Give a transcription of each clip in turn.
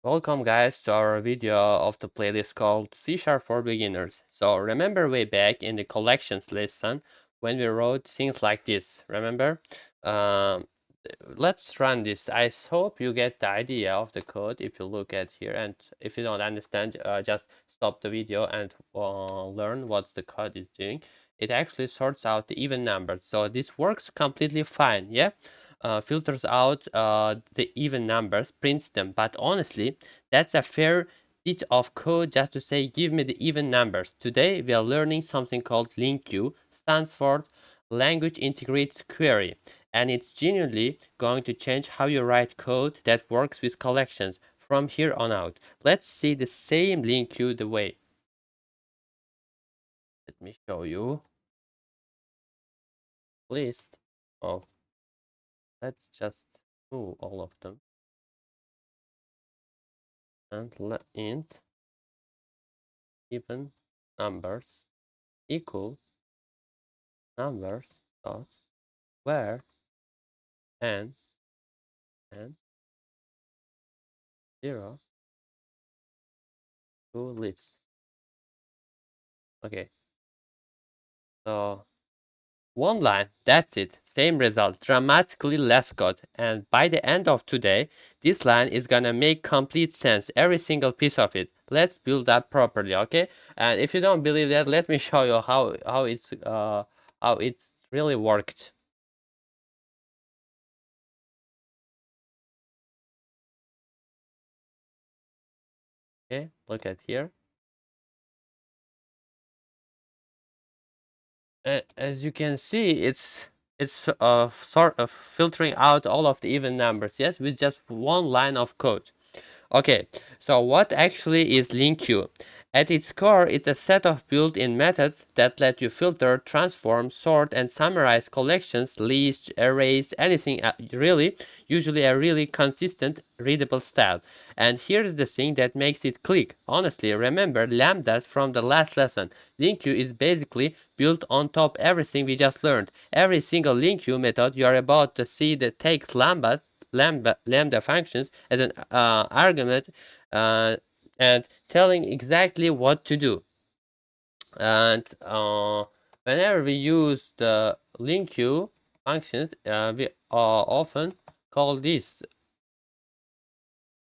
Welcome guys to our video of the playlist called C# for Beginners. So remember way back in the collections lesson when we wrote things like this, remember? Um, let's run this. I hope you get the idea of the code if you look at here, and if you don't understand, just stop the video and learn what the code is doing. It actually sorts out the even numbers, so this works completely fine, yeah? Filters out the even numbers, prints them, but honestly, that's a fair bit of code just to say give me the even numbers. Today we are learning something called LINQ, stands for Language Integrated Query, and it's genuinely going to change how you write code that works with collections from here on out. Let's see the same LINQ the way. Let me show you list of, let's just move all of them and int even numbers equal numbers dot where and 0 to list. Okay, so one line, that's it. Same result, dramatically less code. And by the end of today, this line is gonna make complete sense, every single piece of it. Let's build that properly, okay? And if you don't believe that, let me show you how it's really worked. Okay, look at here. As you can see, it's sort of filtering out all of the even numbers, yes, with just one line of code. Okay, so what actually is LINQ? At its core, it's a set of built-in methods that let you filter, transform, sort, and summarize collections, list, arrays, anything really, usually a really consistent, readable style. And here's the thing that makes it click. Honestly, remember lambdas from the last lesson. LINQ is basically built on top everything we just learned. Every single LINQ method you are about to see that takes lambda functions as an argument and telling exactly what to do. And whenever we use the LINQ functions, we often call this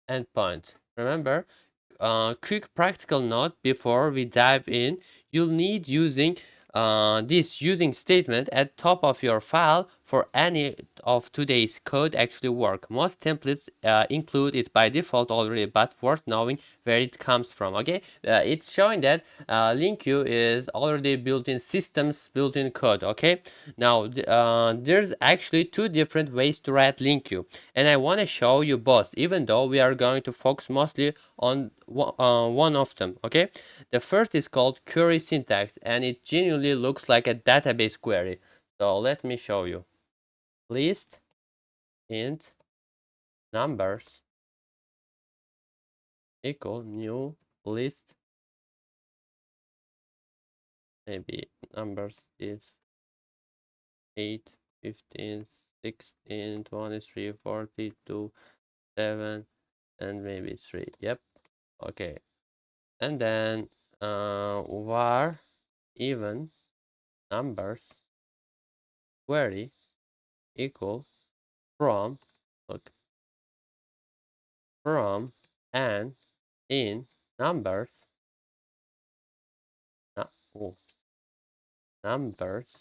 endpoint. Remember, quick practical note before we dive in, you'll need this using statement at top of your file for any of today's code actually work. Most templates include it by default already, but worth knowing where it comes from. Okay, it's showing that LINQ is already built-in systems, built-in code. Okay, now there's actually two different ways to write LINQ, and I want to show you both, even though we are going to focus mostly on one of them. Okay, the first is called query syntax, and it genuinely looks like a database query. So let me show you. List int numbers equal new list, maybe numbers is 8, 15, 16, 23, 42, 7, and maybe 3. Yep. Okay, and then var even numbers query equals from, look, from and in numbers, oh, numbers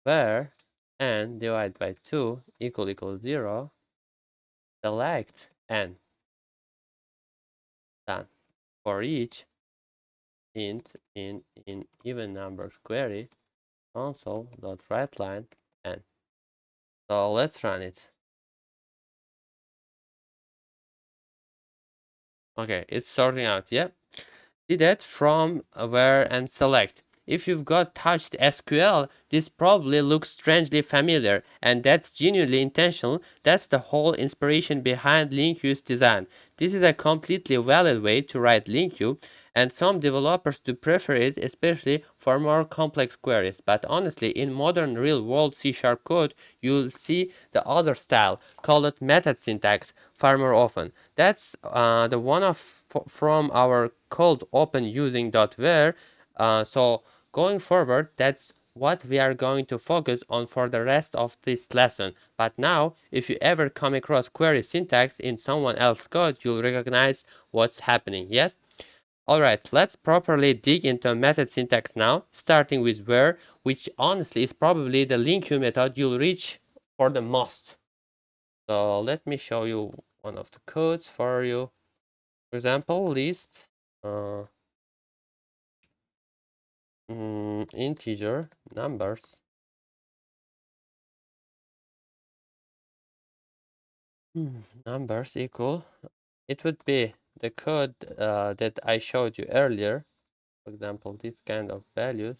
where n divided by 2 equal 0, select n. Done. For each int in even numbers query, console.writeLine n. So let's run it. Okay, it's sorting out. Yep. See that from where and select. If you've got touched SQL, this probably looks strangely familiar, and that's genuinely intentional. That's the whole inspiration behind LINQ's design. This is a completely valid way to write LINQ, and some developers do prefer it, especially for more complex queries. But honestly, in modern real-world C# code, you'll see the other style, call it method syntax, far more often. That's the one from our code open using .var. So going forward, that's what we are going to focus on for the rest of this lesson. But now, if you ever come across query syntax in someone else's code, you'll recognize what's happening, yes? Alright, let's properly dig into method syntax now, starting with where, which honestly is probably the LINQ method you'll reach for the most. So let me show you one of the codes for you. For example, list integer numbers. Numbers equal. It would be the code that I showed you earlier. For example, this kind of values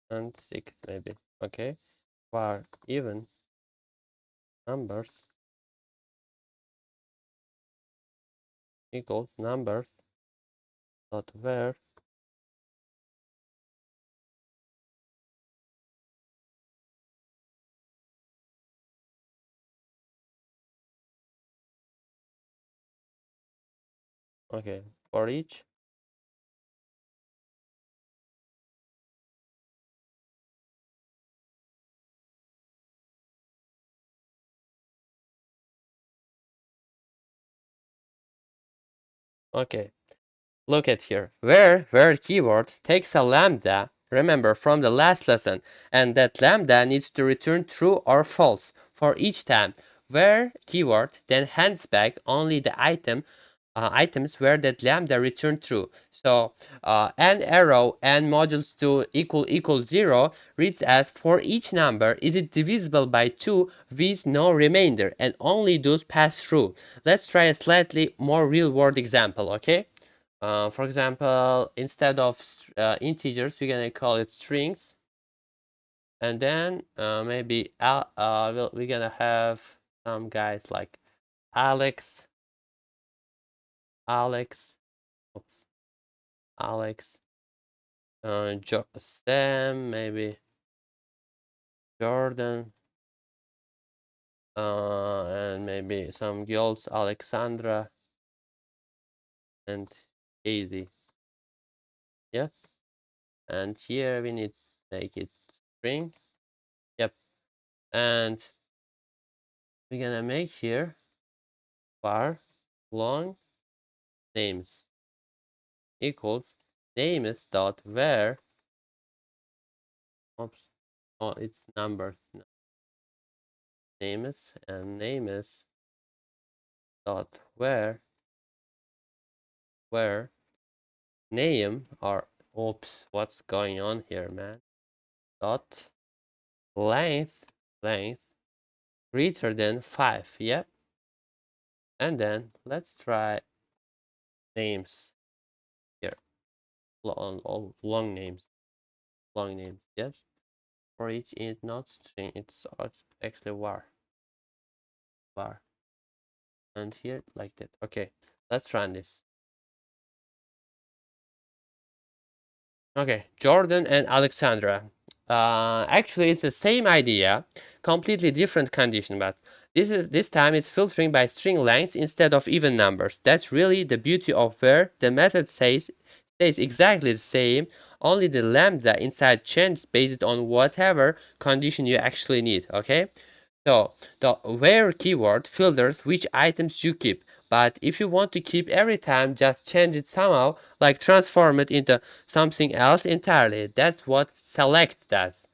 and 6 maybe. Okay. Var even numbers equals numbers dot var. Okay, for each. Okay, look at here. Where keyword takes a lambda, remember from the last lesson, and that lambda needs to return true or false for each time. Where keyword then hands back only the items where that lambda return true. So and arrow and modules to equal 0 reads as for each number is it divisible by 2 with no remainder, and only those pass through. Let's try a slightly more real world example, okay? For example, instead of integers, we're gonna call it strings, and then maybe we're gonna have some guys like Alex, Alex, oops, Alex, Sam, maybe Jordan, and maybe some girls, Alexandra and Daisy. Yes, and here we need to make it string. Yep, and we're gonna make here var long names equals names dot var. Oops, oh, it's numbers. Names and names dot where name or oops, what's going on here, man? Dot length greater than 5. Yep. And then let's try names here. Long names. Long names. Yes. For each int not string, it's actually var. And here like that. Okay. Let's run this. Okay, Jordan and Alexandra. Actually, it's the same idea, completely different condition, but this time it's filtering by string length instead of even numbers. That's really the beauty of where the method stays exactly the same, only the lambda inside changes based on whatever condition you actually need. Okay, so the where keyword filters which items you keep. But if you want to keep every time, just change it somehow, like transform it into something else entirely. That's what select does.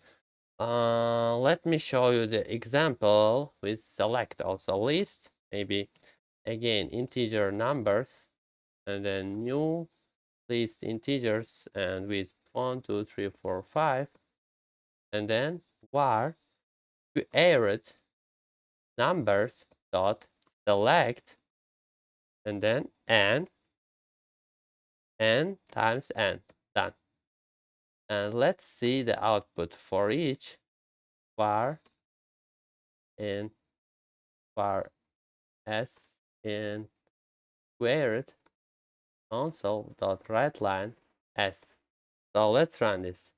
Let me show you the example with select also list. Maybe again integer numbers and then new list integers and with 1, 2, 3, 4, 5, and then var create numbers dot select and then n times n. And let's see the output for each var in var s in squared console.writeLine s. So let's run this.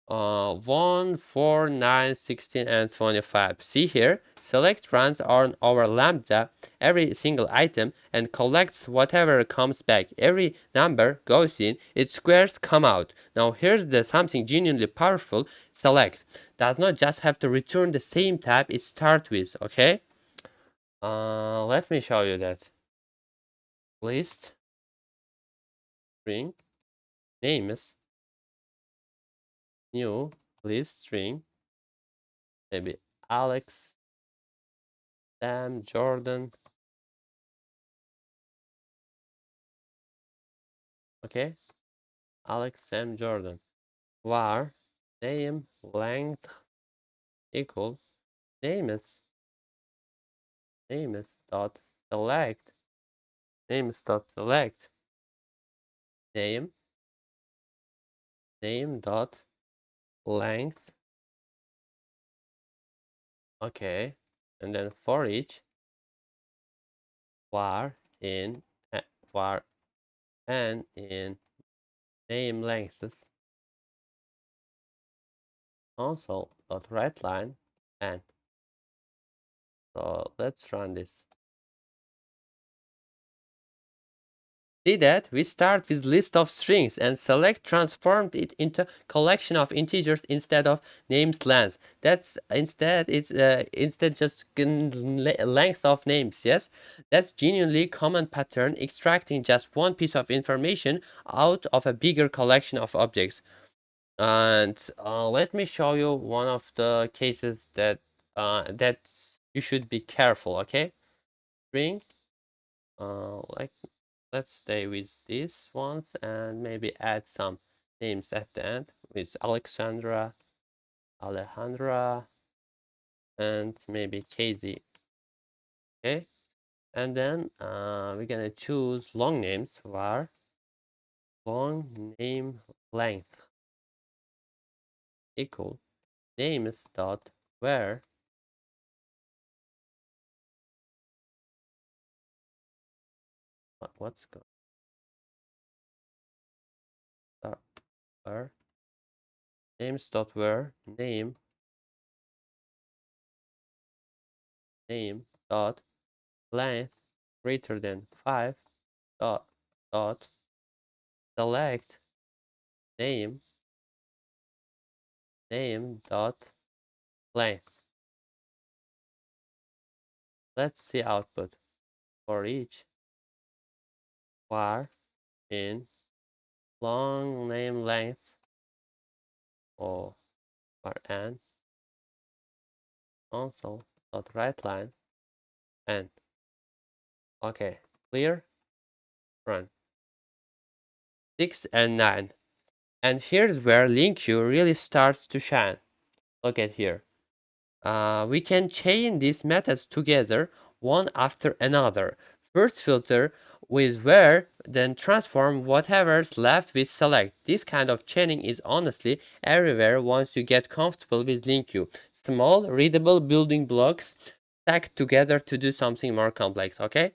1, 4, 9, 16, and 25. See here, select runs on our lambda every single item and collects whatever comes back. Every number goes in, its squares come out. Now here's the something genuinely powerful. Select does not just have to return the same type it starts with, okay? Let me show you that. List string names new list string, maybe Alex, Sam, Jordan. Okay, Alex, Sam, Jordan. Var name length equals names dot select name name dot length. Okay, and then for each var in var and in name lengths console.writeLine and. So let's run this. See that? We start with list of strings and select transformed it into collection of integers instead of names length. That's instead instead just length of names. Yes, that's genuinely common pattern, extracting just one piece of information out of a bigger collection of objects. And let me show you one of the cases that you should be careful. Okay, string like let's stay with these ones and maybe add some names at the end with Alejandra, and maybe Casey. Okay, and then we're gonna choose long names var long name length equal names dot where what's going start where names dot where name dot length greater than 5 dot dot select name dot length. Let's see output for each var in long name length or var n console.writeLine and okay, clear, run 6 and 9. And here's where LINQ really starts to shine. Look at here. We can chain these methods together one after another. First filter with where, then transform whatever's left with select. This kind of chaining is honestly everywhere once you get comfortable with LINQ. Small, readable building blocks stacked together to do something more complex, okay?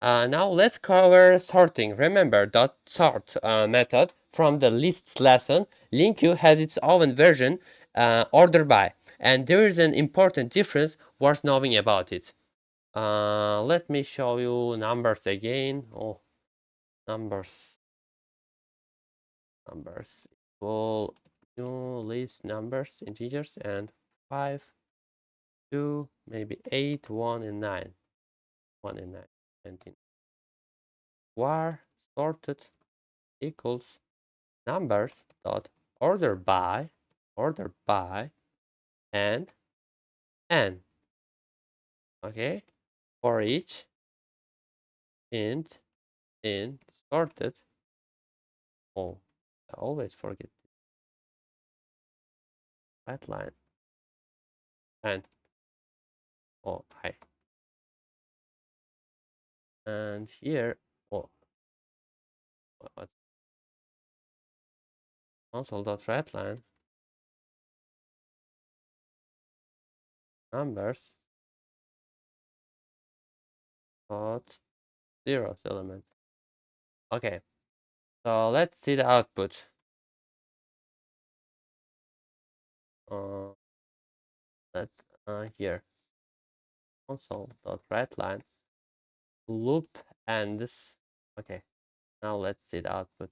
Now let's cover sorting. Remember dot sort method from the lists lesson. LINQ has its own version, order by, and there is an important difference worth knowing about it. Let me show you numbers again. Oh, numbers equal new list numbers integers and 5, 2, maybe 8, 1 and 9, 1 and 9, 19. Var sorted equals numbers dot order by and n. Okay, for each int in sorted. Oh, I always forget that line. And oh, hi. And here, oh, console.readline numbers dot zeros element. Okay, so let's see the output. Uh, let's here console.readline loop ends. Okay, now let's see the output.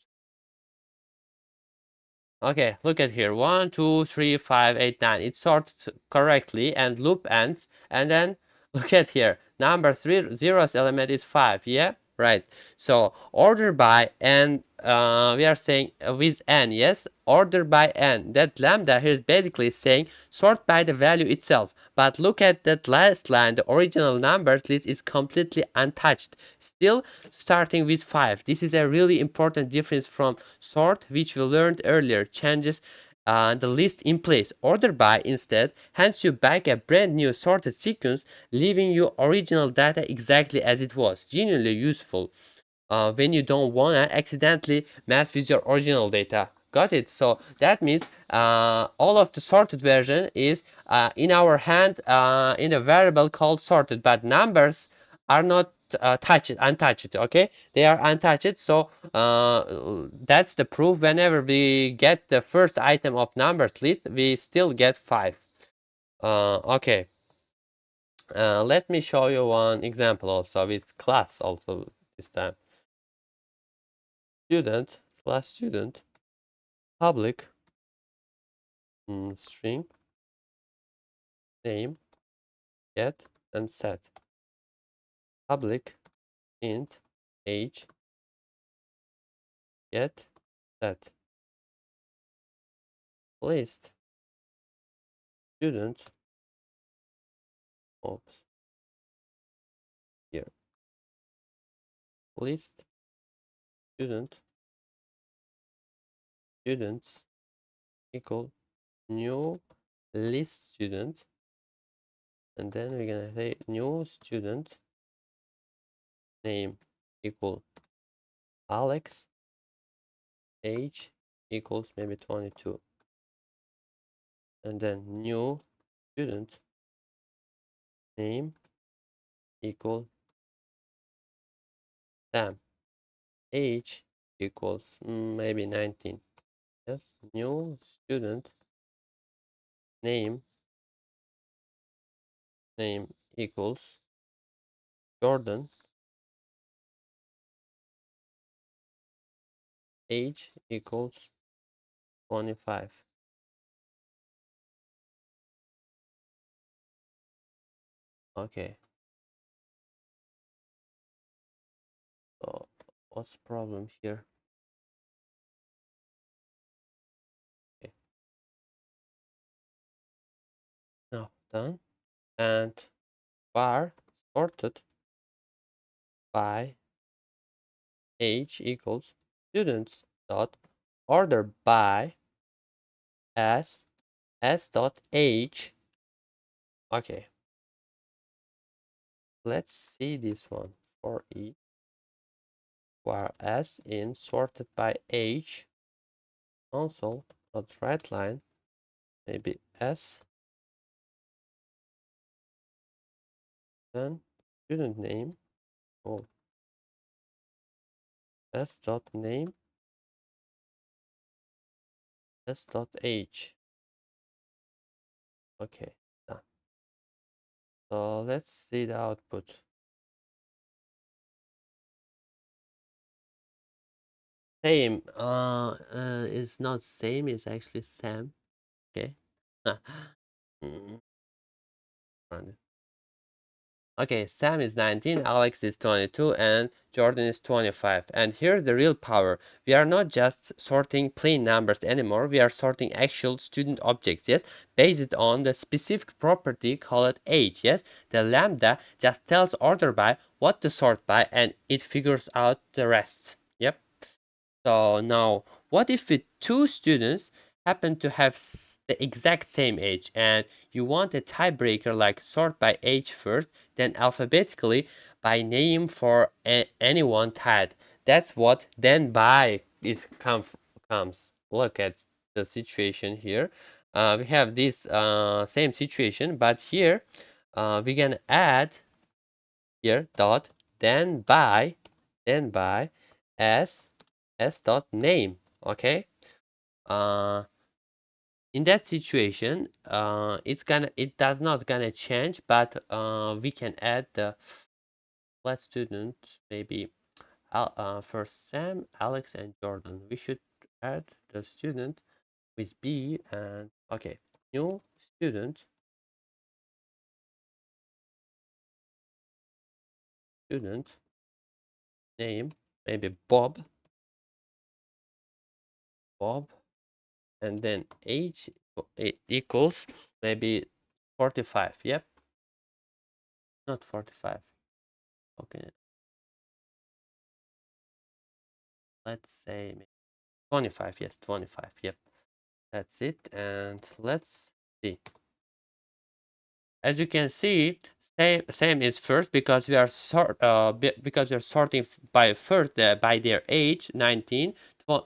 Okay, look at here. 1, 2, 3, 5, 8, 9. It sorts correctly and loop ends. And then look at here. Number 3 zeros element is 5. Yeah, right. So order by and we are saying with n. Yes, order by n. That lambda here is basically saying sort by the value itself. But look at that last line. The original numbers list is completely untouched. Still starting with 5. This is a really important difference from sort, which we learned earlier, changes the list in place. Order by instead hands you back a brand new sorted sequence, leaving you original data exactly as it was. Genuinely useful when you don't want to accidentally mess with your original data. Got it? So that means all of the sorted version is in our hand in a variable called sorted, but numbers are not untouched. Okay, they are untouched. So that's the proof. Whenever we get the first item of numbers list, we still get 5. Okay, let me show you one example also with class also this time. Student class student public string name get and set public int age get set list student oops here list student students equal new list student, and then we're gonna say new student name equal Alex, age equals maybe 22, and then new student name equal Sam, age equals maybe 19. Yes, new student name equals Jordan, age equals 25. Okay, so what's the problem here? Okay, now done, and var sorted by age equals students dot order by s dot age. Okay, let's see this one for each, where s in sorted by age console dot writeline maybe s, then student name or s dot name s dot age. Okay, done. So let's see the output. Same is not same, it's actually Sam. Okay. Mm, okay, Sam is 19, Alex is 22, and Jordan is 25. And here's the real power. We are not just sorting plain numbers anymore, we are sorting actual student objects, yes, based on the specific property called age, yes. The lambda just tells order by what to sort by, and it figures out the rest. Yep. So now, what if two students happen to have the exact same age and you want a tiebreaker like sort by age first, then alphabetically by name for anyone tied? That's what then by is comes. Look at the situation here. We have this same situation, but here we can add here dot then by as dot name. Okay. Uh, in that situation, it does not gonna change, but we can add the let student maybe first Sam, Alex, and Jordan. We should add the student with B and okay, new student name maybe Bob, and then age it equals maybe 45. Yep, not 45. Okay, let's say 25. Yes, 25. Yep, that's it. And let's see. As you can see, same is first because we are because we are sorting by first by their age 19,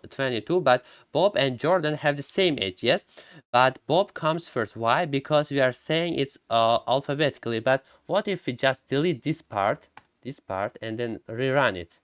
22. But Bob and Jordan have the same age, yes. But Bob comes first. Why? Because we are saying it's alphabetically. But what if we just delete this part, and then rerun it?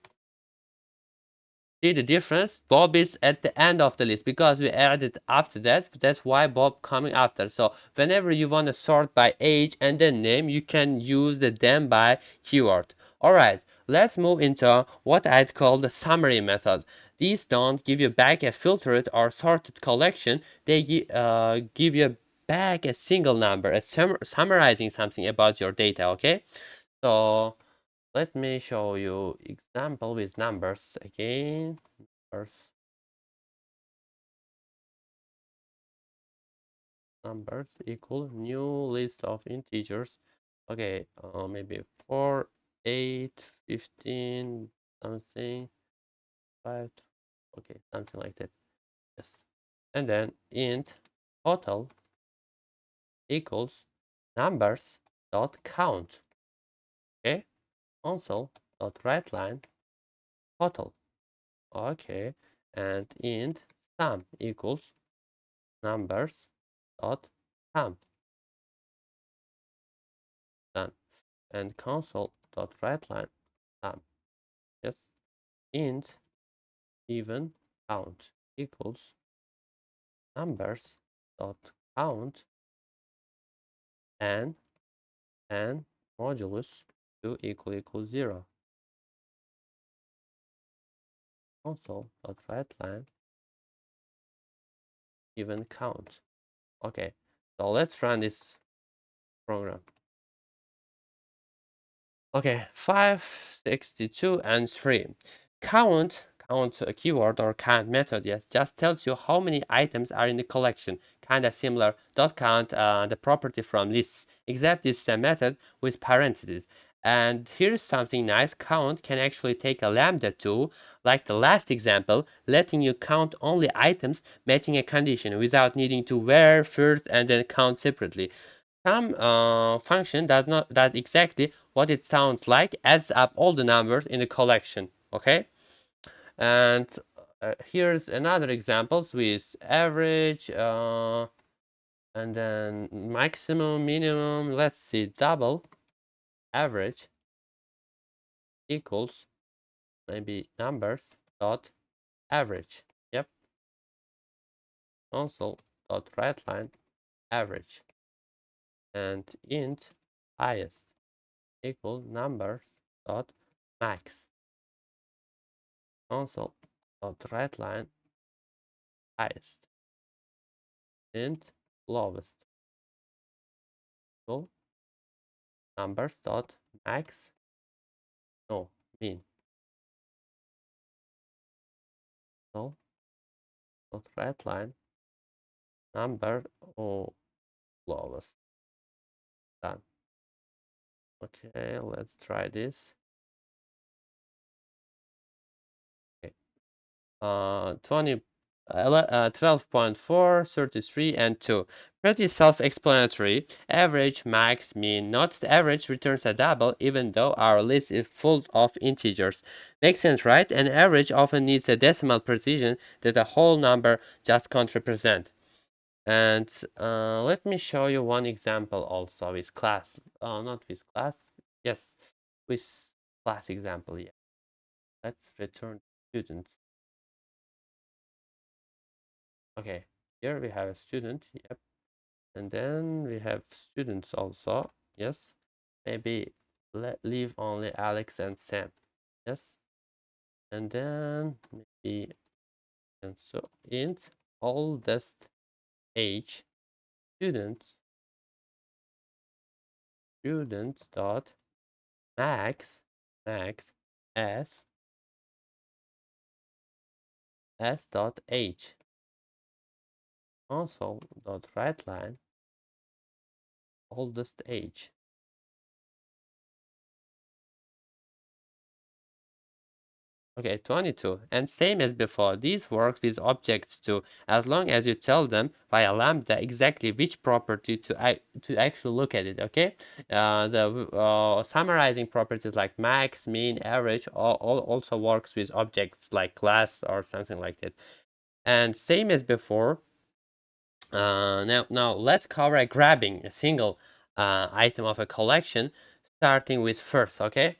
See the difference? Bob is at the end of the list because we added after that. That's why Bob coming after. So whenever you want to sort by age and then name, you can use the then by keyword. Alright, let's move into what I'd call the summary method. These don't give you back a filtered or sorted collection. They give you back a single number, summarizing something about your data, okay? So let me show you example with numbers again. First, numbers equal new list of integers. Okay, maybe 4, 8, 15, something, 5. Okay, something like that. Yes. And then int total equals numbers dot count. Okay, console dot writeLine total. Okay, and int sum equals numbers dot sum. Done. And console dot writeLine sum. Yes. Int even count equals numbers dot count and modulus 2 equals 0. Console dot writeLine even count. Okay, so let's run this program. Okay, 562 and 3. Count a keyword or count method, yes, just tells you how many items are in the collection. Kind of similar dot count, the property from lists, except it's a method with parentheses. And here's something nice. Count can actually take a lambda too, like the last example, letting you count only items matching a condition without needing to where first and then count separately. Some function does exactly what it sounds like, adds up all the numbers in the collection. Okay, and here's another examples with average and then maximum, minimum. Let's see, double average equals maybe numbers dot average. Yep, console dot writeLine average and int highest equal numbers dot max. Console dot writeLine highest int lowest equal numbers dot max no mean. So dot writeLine number or lowest. Done. Okay, let's try this. Okay. 20 12.4, 33, and 2. Pretty self-explanatory. Average, max, mean. Notice the average returns a double even though our list is full of integers. Makes sense, right? An average often needs a decimal precision that a whole number just can't represent. And let me show you one example also with class. Not with class. Yes, with class example. Yeah. Let's return students. Okay, here we have a student. Yep. And then we have students also. Yes. Maybe leave only Alex and Sam. Yes. And then maybe, and so int oldest age students dot max s dot age console dot writeline oldest age. Okay, 22. And same as before, these works with objects too, as long as you tell them via lambda exactly which property to actually look at it, okay? The summarizing properties like max, mean, average all also works with objects like class or something like that. And same as before, now let's cover grabbing a single item of a collection, starting with first, okay?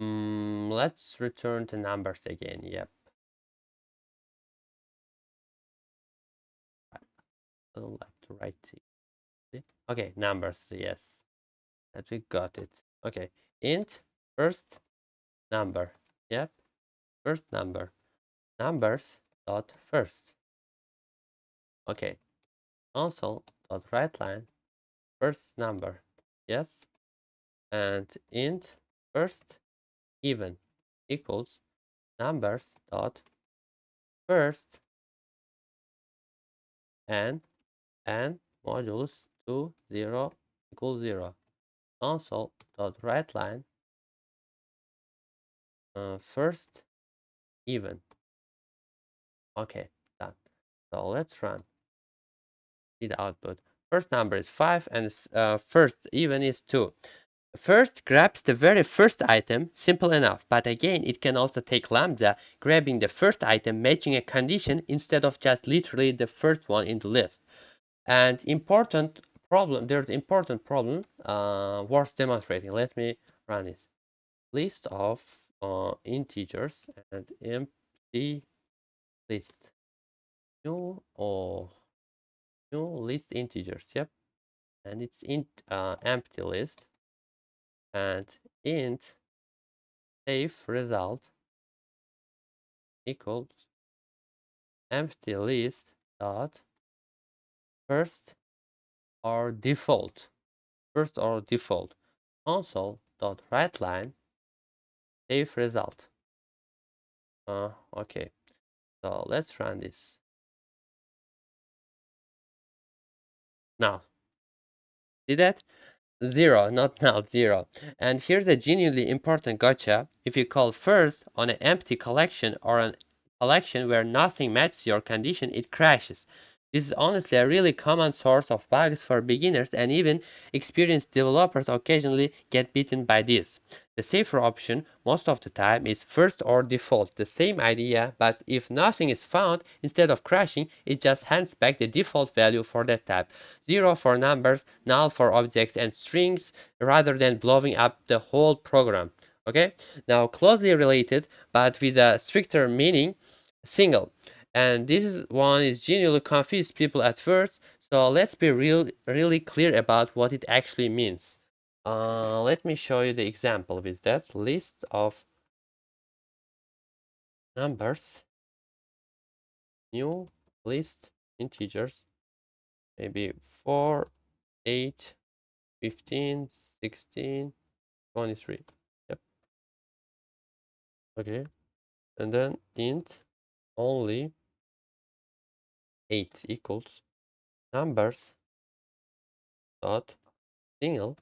Let's return to numbers again. Yep. I don't like to write it. Okay, numbers. Yes, that we got it. Okay, int first number. Yep, first number. Numbers dot first. Okay, console dot writeline first number. Yes, and int first even equals numbers dot first and modulus 2 0 equals 0. Console dot writeline first even. Okay, done. So let's run. See the output. First number is 5 and first even is 2. First grabs the very first item, simple enough, but again it can also take lambda, grabbing the first item, matching a condition instead of just literally the first one in the list. And important problem, there's important problem worth demonstrating. Let me run it. List of integers and empty list. New or new list integers, yep, and it's int empty list and int safe result equals empty list dot first or default console dot writeline safe result. Okay, so let's run this now. See that? 0, not null, 0. And here's a genuinely important gotcha. If you call first on an empty collection or a collection where nothing matches your condition, it crashes. This is honestly a really common source of bugs for beginners, and even experienced developers occasionally get bitten by this. The safer option most of the time is FirstOrDefault, the same idea, but if nothing is found, instead of crashing, it just hands back the default value for that type. 0 for numbers, null for objects and strings, rather than blowing up the whole program. Okay, now closely related but with a stricter meaning, single. And one is genuinely confused people at first, so let's be really clear about what it actually means. Let me show you the example with that. List of numbers, new list integers, maybe 4, 8, 15, 16, 23. Yep. Okay. And then int only 8 equals numbers dot single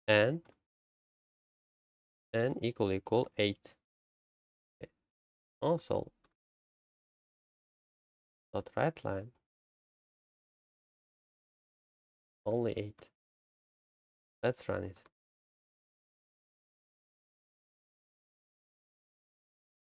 and equal 8. Okay. Also dot write line only 8. Let's run it.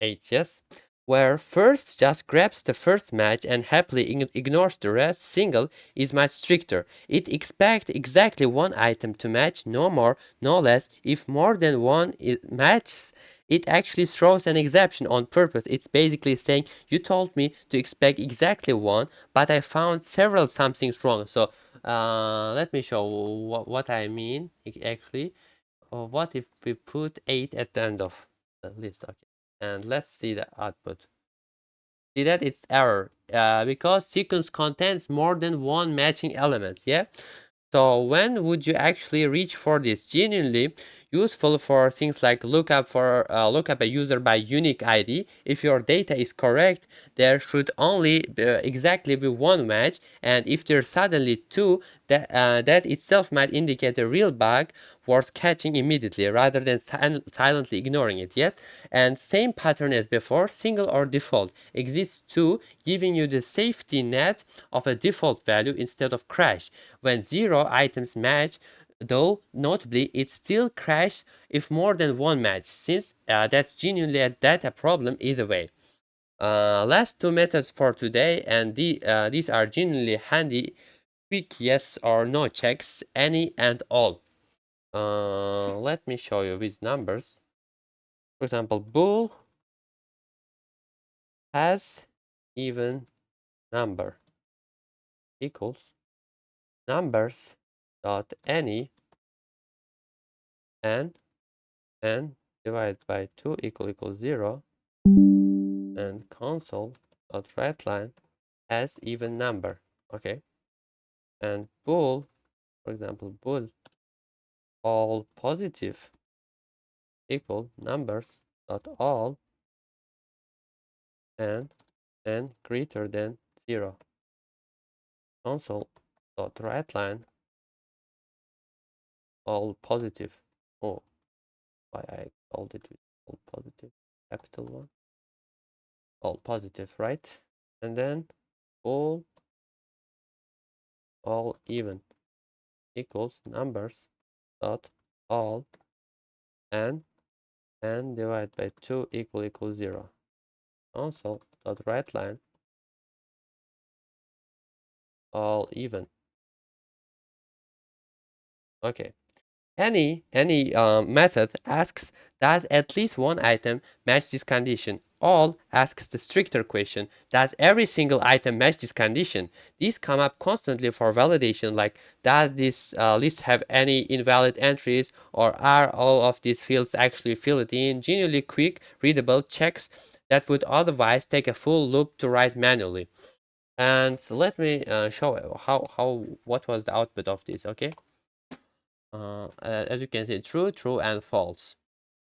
8, yes. Where first just grabs the first match and happily ignores the rest, single is much stricter. It expects exactly one item to match, no more, no less. If more than one matches, it actually throws an exception on purpose. It's basically saying, you told me to expect exactly one, but I found several somethings wrong. So let me show what I mean actually. What if we put 8 at the end of the list? Okay. And let's see the output. See that it's error because sequence contains more than one matching element. Yeah. So when would you actually reach for this? Genuinely useful for things like look up a user by unique ID. If your data is correct, there should only exactly be one match, and if there's suddenly two, that itself might indicate a real bug worth catching immediately rather than silently ignoring it. Yes, and same pattern as before, SingleOrDefault exists too, giving you the safety net of a default value instead of crash. When 0 items match, though notably it still crashes if more than one match, since that's genuinely a data problem either way. Last two methods for today, and these are genuinely handy, quick yes or no checks, any and all. Let me show you with numbers. For example, bool has even number equals numbers dot any and divided by 2 equals 0, and console dot write line has even number. Okay, and bool, for example, bool all positive equal numbers dot all and greater than 0. Console dot write line all positive. Oh, why I called it with all positive, capital one, all positive, right? And then bool all even equals numbers dot all and divided by 2 equals 0. Console dot write line all even. Okay. Any method asks, does at least one item match this condition? All asks the stricter question, does every single item match this condition? These come up constantly for validation, like does this list have any invalid entries, or are all of these fields actually filled in? Genuinely quick, readable checks that would otherwise take a full loop to write manually. And so let me show how what was the output of this. Okay, as you can see, true, true, and false.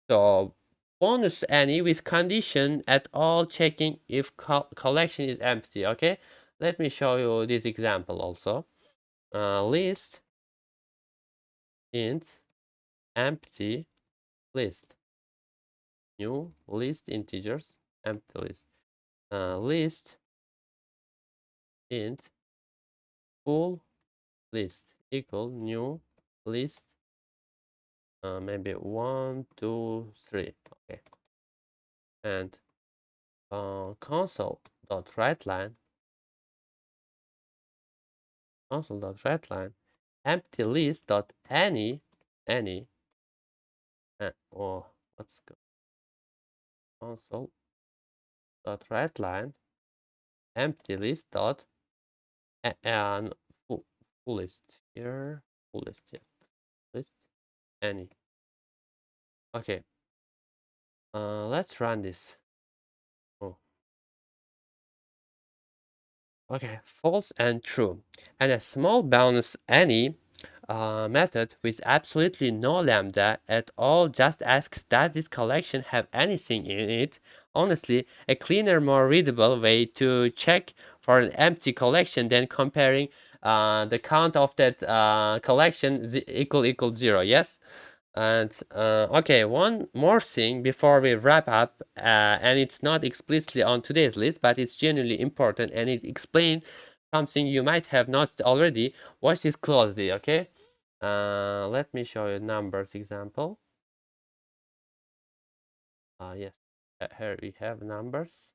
So bonus any with condition at all, checking if collection is empty. Okay, let me show you this example also. List int empty list, new list integers empty list, list int full list equal new list, maybe 1 2 3. Okay, and console dot write line empty list dot any or let's go console dot write line empty list dot and full list here, full list, yeah, list any. Okay, let's run this. Oh, okay, false and true, and a small bonus any method with absolutely no lambda at all just asks, does this collection have anything in it? Honestly, a cleaner, more readable way to check for an empty collection than comparing the count of that collection equals 0. Yes. And okay, one more thing before we wrap up, and it's not explicitly on today's list, but it's genuinely important, and it explains something you might have noticed already. Watch this closely, okay? Let me show you numbers example. Yes, here we have numbers,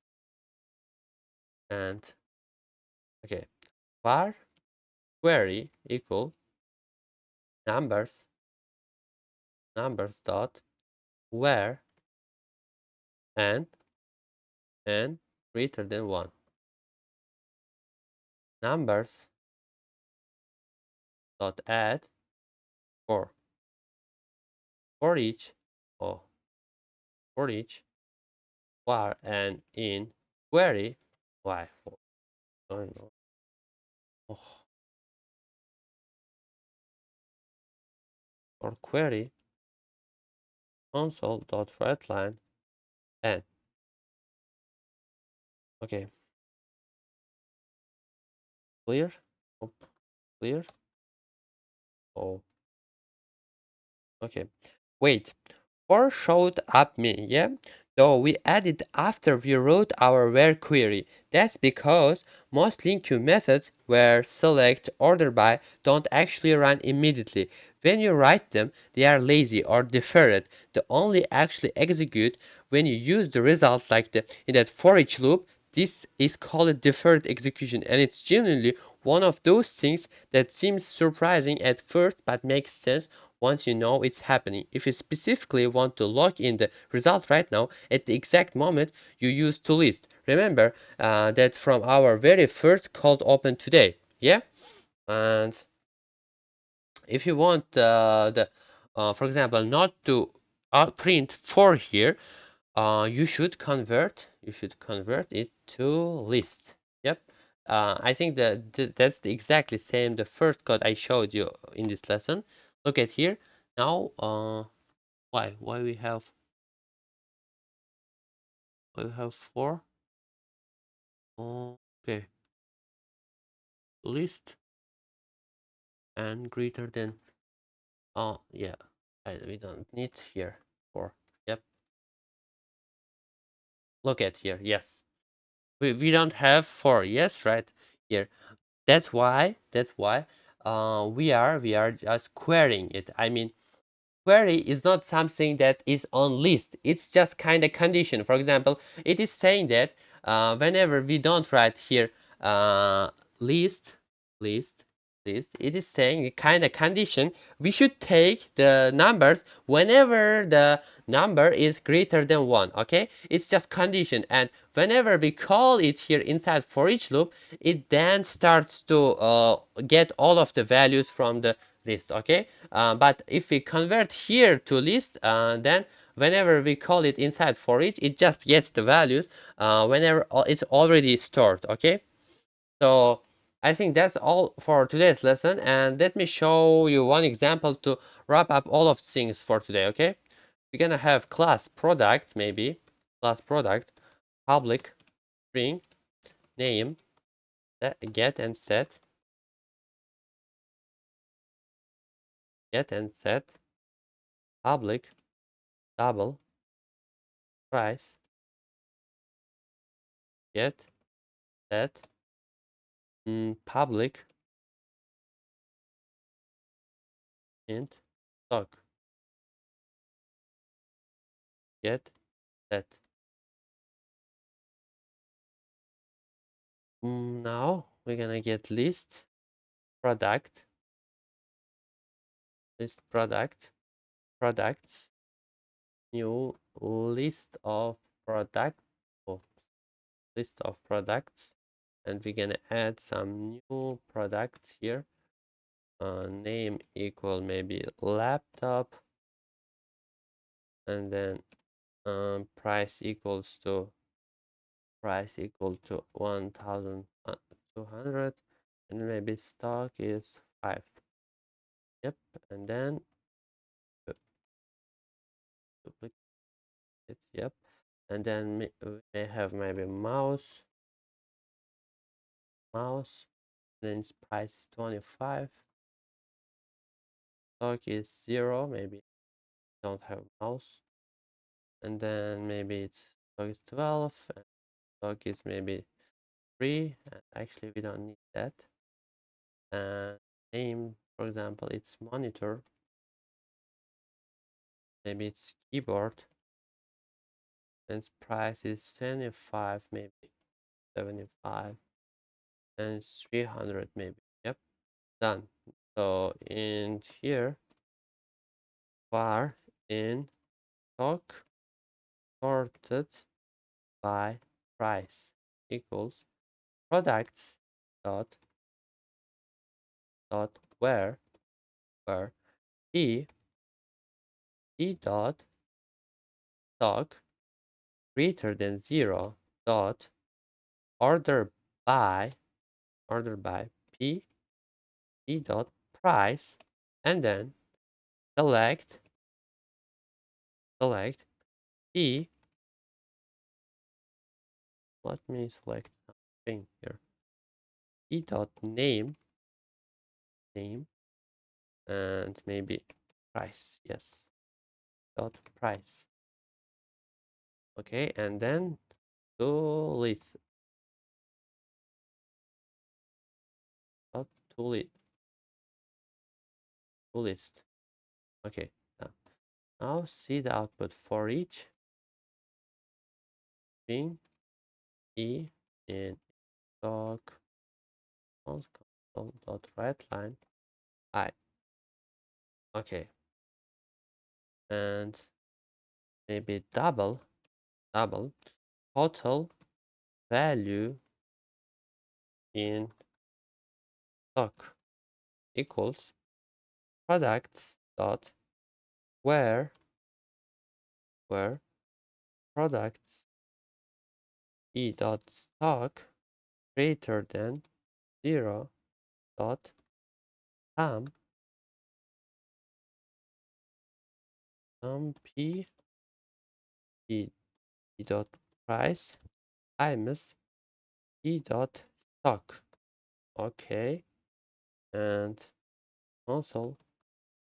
and okay, var query equal numbers dot where and greater than 1. Numbers dot add for each oh for each var and in query why oh, no. Oh, or query console dot readline and okay, clear. Oh, clear. Oh, okay, wait, or showed up me, yeah? Though we added after we wrote our where query. That's because most LINQ methods where select order by don't actually run immediately. When you write them, they are lazy or deferred. They only actually execute when you use the result like in that for each loop. This is called a deferred execution, and it's genuinely one of those things that seems surprising at first but makes sense once you know it's happening. If you specifically want to log in the result right now at the exact moment you use ToList. Remember that from our very first cold open today. Yeah, and if you want for example, not to print 4 here, you should convert it to list. Yep. I think that that's the exactly same the first code I showed you in this lesson. Look at here now. Why we have 4. Okay, list and greater than. Oh yeah, we don't need here 4. Yep. Look at here. Yes, we don't have 4. Yes, right here. That's why we are just querying it. I mean, query is not something that is on list. It's just kind of condition. For example, it is saying that whenever we don't write here uh, list list it is saying a kind of condition. We should take the numbers whenever the number is greater than 1. Okay, it's just condition, and whenever we call it here inside for each loop, it then starts to get all of the values from the list. Okay, but if we convert here to list, then whenever we call it inside for each, it just gets the values whenever it's already stored. Okay, so I think that's all for today's lesson, and let me show you one example to wrap up all of things for today. Okay, we're gonna have class product, maybe class product public string name get and set public double price get set public int stock get set. Now we're gonna get product list products new list of product oh, list of products, and we're gonna add some new products here. Name equal maybe laptop, and then price equal to 1,200, and maybe stock is 5. Yep, and then duplicate it. Yep, and then we may have maybe mouse, then its price is 25, stock is 0, maybe don't have mouse. And then maybe it's stock is 12 and stock is maybe 3, and actually we don't need that. And name, for example, it's monitor, maybe it's keyboard, and price is 75, maybe 75, and 300 maybe. Yep, done. So in here, var in stock sorted by price equals products dot where p dot stock greater than 0 dot order by p dot price, and then select p. Let me select something here. P dot name, and maybe price. Yes, dot price. Okay, and then ToList dot ToList. Okay, now see the output for each string e in stock console dot writeline I. Okay, and maybe double total value in stock equals products dot where products e dot stock greater than 0 dot p e dot price times e dot stock. Okay, and console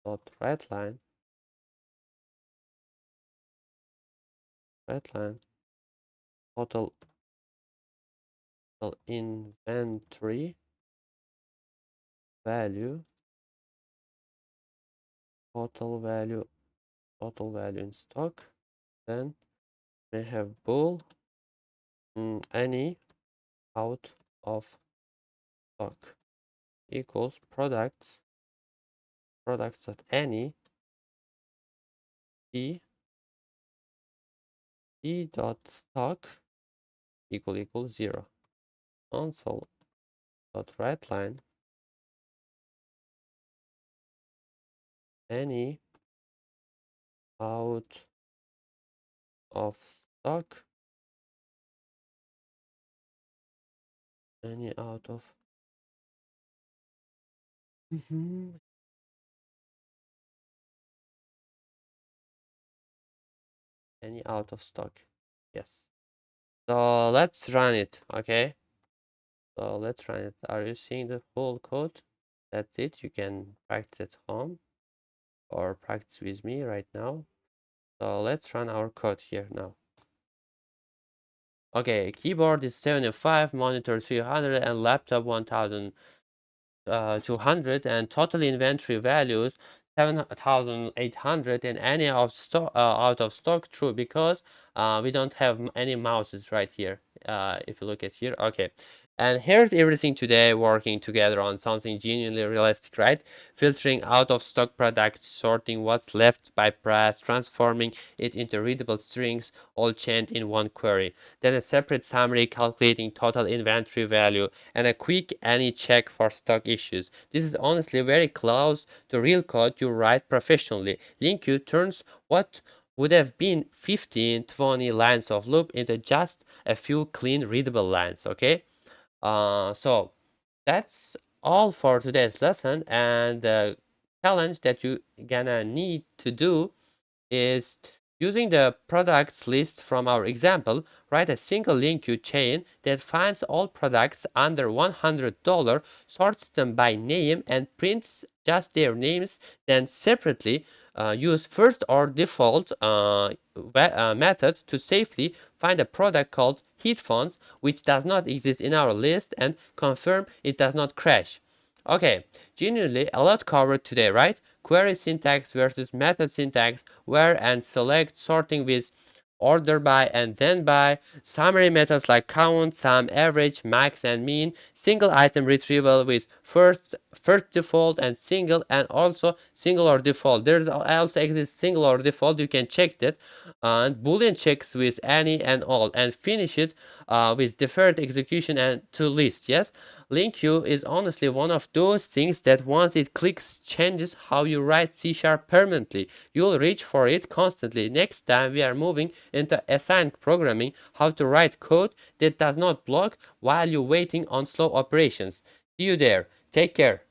dot writeline total inventory value, total value in stock. Then we have bool any out of stock equals products at any e dot stock equal 0. Console dot writeline any out of stock, any out of any out of stock. Yes. So let's run it. Okay. So let's run it. Are you seeing the full code? That's it. You can practice at home or practice with me right now. So let's run our code here now. Okay, keyboard is 75, monitor 300, and laptop 1200, and total inventory values 7800, and any out of stock true, because we don't have any mouses right here. If you look at here, okay. And here's everything today working together on something genuinely realistic, right? Filtering out of stock products, sorting what's left by price, transforming it into readable strings, all chained in one query. Then a separate summary calculating total inventory value, and a quick any check for stock issues. This is honestly very close to real code you write professionally. LINQ turns what would have been 15, 20 lines of loop into just a few clean readable lines, okay? So that's all for today's lesson, and the challenge that you gonna need to do is Using the products list from our example, write a single LINQ chain that finds all products under $100, sorts them by name, and prints just their names. Then separately use FirstOrDefault method to safely find a product called headphones, which does not exist in our list, and confirm it does not crash. Okay, genuinely a lot covered today, right? Query syntax versus method syntax, where and select, sorting with order by and then by, summary methods like count, sum, average, max, and mean, single item retrieval with first default and single, and also single or default. There's also exists single or default. You can check that, and boolean checks with any and all, and finish it with deferred execution and ToList. Yes, LINQ is honestly one of those things that once it clicks changes how you write C# permanently. You'll reach for it constantly. Next time we are moving into async programming, how to write code that does not block while you're waiting on slow operations. See you there. Take care.